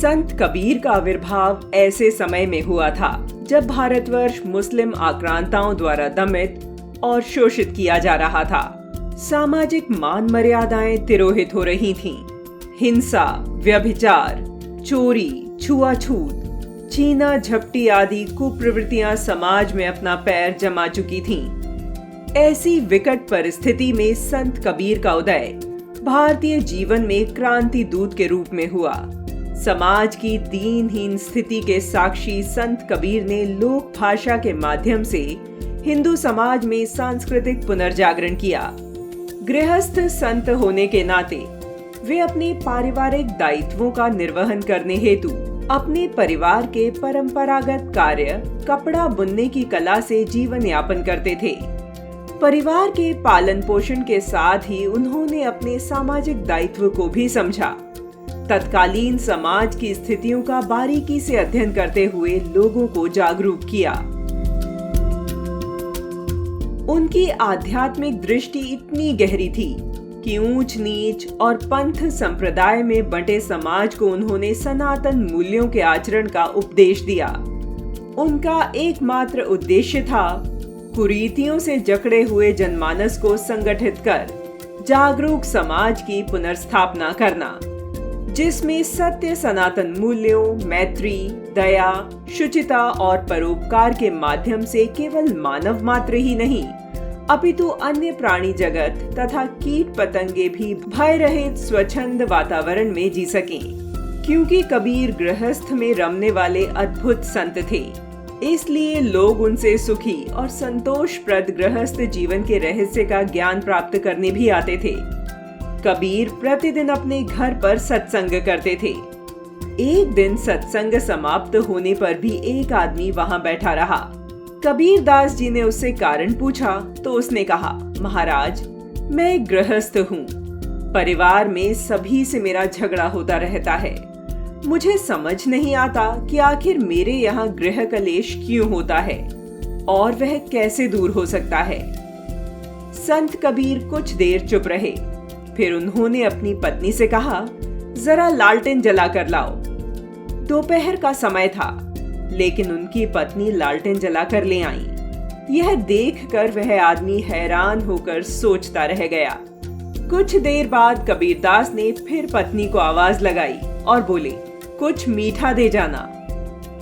संत कबीर का आविर्भाव ऐसे समय में हुआ था जब भारतवर्ष मुस्लिम आक्रांताओं द्वारा दमित और शोषित किया जा रहा था। सामाजिक मान मर्यादाएं तिरोहित हो रही थीं। हिंसा, व्यभिचार, चोरी, छुआछूत, छीना झपटी आदि कुप्रवृत्तियां समाज में अपना पैर जमा चुकी थीं। ऐसी विकट परिस्थिति में संत कबीर का उदय भारतीय जीवन में क्रांति दूत के रूप में हुआ। समाज की दीनहीन स्थिति के साक्षी संत कबीर ने लोक भाषा के माध्यम से हिंदू समाज में सांस्कृतिक पुनर्जागरण किया। गृहस्थ संत होने के नाते वे अपने पारिवारिक दायित्वों का निर्वहन करने हेतु अपने परिवार के परंपरागत कार्य कपड़ा बुनने की कला से जीवन यापन करते थे। परिवार के पालन पोषण के साथ ही उन्होंने अपने सामाजिक दायित्व को भी समझा। तत्कालीन समाज की स्थितियों का बारीकी से अध्ययन करते हुए लोगों को जागरूक किया। उनकी आध्यात्मिक दृष्टि इतनी गहरी थी कि ऊंच नीच और पंथ संप्रदाय में बंटे समाज को उन्होंने सनातन मूल्यों के आचरण का उपदेश दिया। उनका एकमात्र उद्देश्य था कुरीतियों से जकड़े हुए जनमानस को संगठित कर जागरूक समाज की पुनर्स्थापना करना, जिसमें सत्य सनातन मूल्यों, मैत्री, दया, शुचिता और परोपकार के माध्यम से केवल मानव मात्र ही नहीं अपितु अन्य प्राणी जगत तथा कीट पतंगे भी भय रहित स्वच्छंद वातावरण में जी सकें। क्योंकि कबीर गृहस्थ में रमने वाले अद्भुत संत थे, इसलिए लोग उनसे सुखी और संतोषप्रद गृहस्थ जीवन के रहस्य का ज्ञान प्राप्त करने भी आते थे। कबीर प्रतिदिन अपने घर पर सत्संग करते थे। एक दिन सत्संग समाप्त होने पर भी एक आदमी वहां बैठा रहा। कबीर दास जी ने उससे कारण पूछा तो उसने कहा, महाराज, मैं एक गृहस्थ हूँ। परिवार में सभी से मेरा झगड़ा होता रहता है। मुझे समझ नहीं आता कि आखिर मेरे यहाँ गृह कलेश क्यों होता है और वह कैसे दूर हो सकता है। संत कबीर कुछ देर चुप रहे। फिर उन्होंने अपनी पत्नी से कहा, जरा लालटेन जला कर लाओ। दोपहर का समय था, लेकिन उनकी पत्नी लालटेन जलाकर ले आई। यह देखकर वह आदमी हैरान होकर सोचता रह गया। कुछ देर बाद कबीरदास ने फिर पत्नी को आवाज लगाई और बोले, कुछ मीठा दे जाना।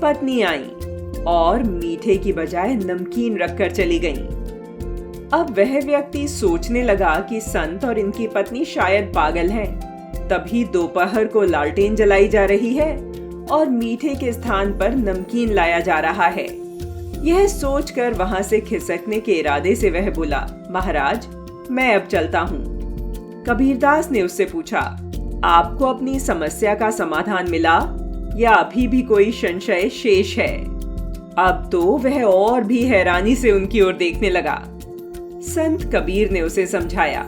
पत्नी आई और मीठे की बजाय नमकीन रखकर चली गईं। अब वह व्यक्ति सोचने लगा कि संत और इनकी पत्नी शायद पागल हैं। तभी दोपहर को लालटेन जलाई जा रही है और मीठे के स्थान पर नमकीन लाया जा रहा है। यह सोचकर वहां से खिसकने के इरादे से वह बोला, महाराज, मैं अब चलता हूँ। कबीरदास ने उससे पूछा, आपको अपनी समस्या का समाधान मिला या अभी भी कोई संशय शेष है? अब तो वह और भी हैरानी से उनकी ओर देखने लगा। संत कबीर ने उसे समझाया,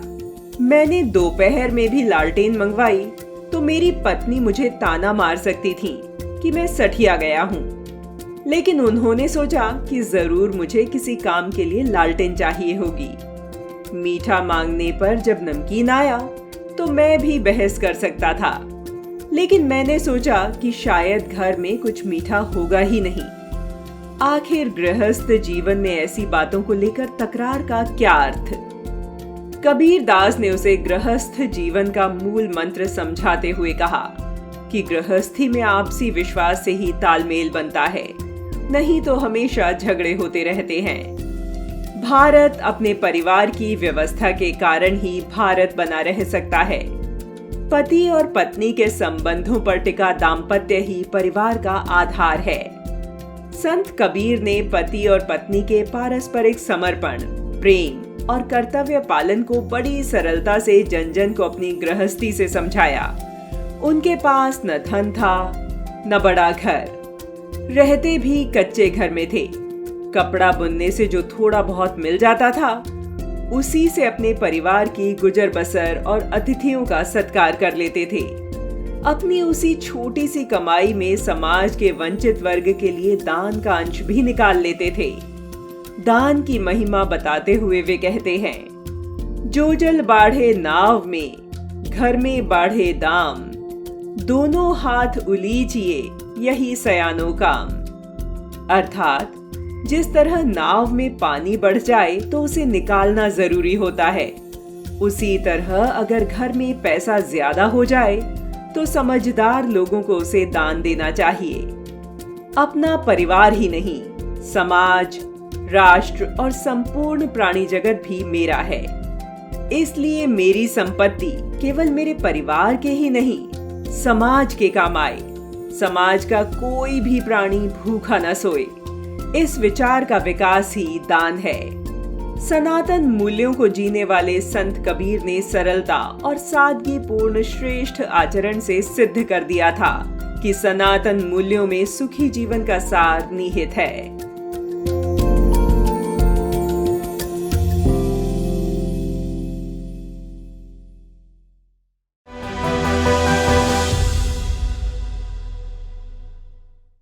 मैंने दोपहर में भी लालटेन मंगवाई तो मेरी पत्नी मुझे ताना मार सकती थी कि मैं सठिया गया हूँ, लेकिन उन्होंने सोचा कि जरूर मुझे किसी काम के लिए लालटेन चाहिए होगी। मीठा मांगने पर जब नमकीन आया तो मैं भी बहस कर सकता था, लेकिन मैंने सोचा कि शायद घर में कुछ मीठा होगा ही नहीं। आखिर गृहस्थ जीवन में ऐसी बातों को लेकर तकरार का क्या अर्थ? कबीर दास ने उसे गृहस्थ जीवन का मूल मंत्र समझाते हुए कहा कि गृहस्थी में आपसी विश्वास से ही तालमेल बनता है, नहीं तो हमेशा झगड़े होते रहते हैं। भारत अपने परिवार की व्यवस्था के कारण ही भारत बना रह सकता है। पति और पत्नी के संबंधों पर टिका दाम्पत्य ही परिवार का आधार है। संत कबीर ने पति और पत्नी के पारस्परिक समर्पण, प्रेम और कर्तव्य पालन को बड़ी सरलता से जन जन को अपनी गृहस्थी से समझाया। उनके पास न धन था, न बड़ा घर, रहते भी कच्चे घर में थे। कपड़ा बुनने से जो थोड़ा बहुत मिल जाता था, उसी से अपने परिवार की गुजर बसर और अतिथियों का सत्कार कर लेते थे। अपनी उसी छोटी सी कमाई में समाज के वंचित वर्ग के लिए दान का अंश भी निकाल लेते थे। दान की महिमा बताते हुए वे कहते हैं, जो जल बाढ़े नाव में, घर में बाढ़े दाम, दोनों हाथ उलीचिए यही सयानो काम। अर्थात जिस तरह नाव में पानी बढ़ जाए तो उसे निकालना जरूरी होता है, उसी तरह अगर घर में पैसा ज्यादा हो जाए तो समझदार लोगों को उसे दान देना चाहिए। अपना परिवार ही नहीं, समाज, राष्ट्र और संपूर्ण प्राणी जगत भी मेरा है। इसलिए मेरी संपत्ति केवल मेरे परिवार के ही नहीं, समाज के काम आए। समाज का कोई भी प्राणी भूखा न सोए, इस विचार का विकास ही दान है। सनातन मूल्यों को जीने वाले संत कबीर ने सरलता और सादगीपूर्ण श्रेष्ठ आचरण से सिद्ध कर दिया था कि सनातन मूल्यों में सुखी जीवन का सार निहित है।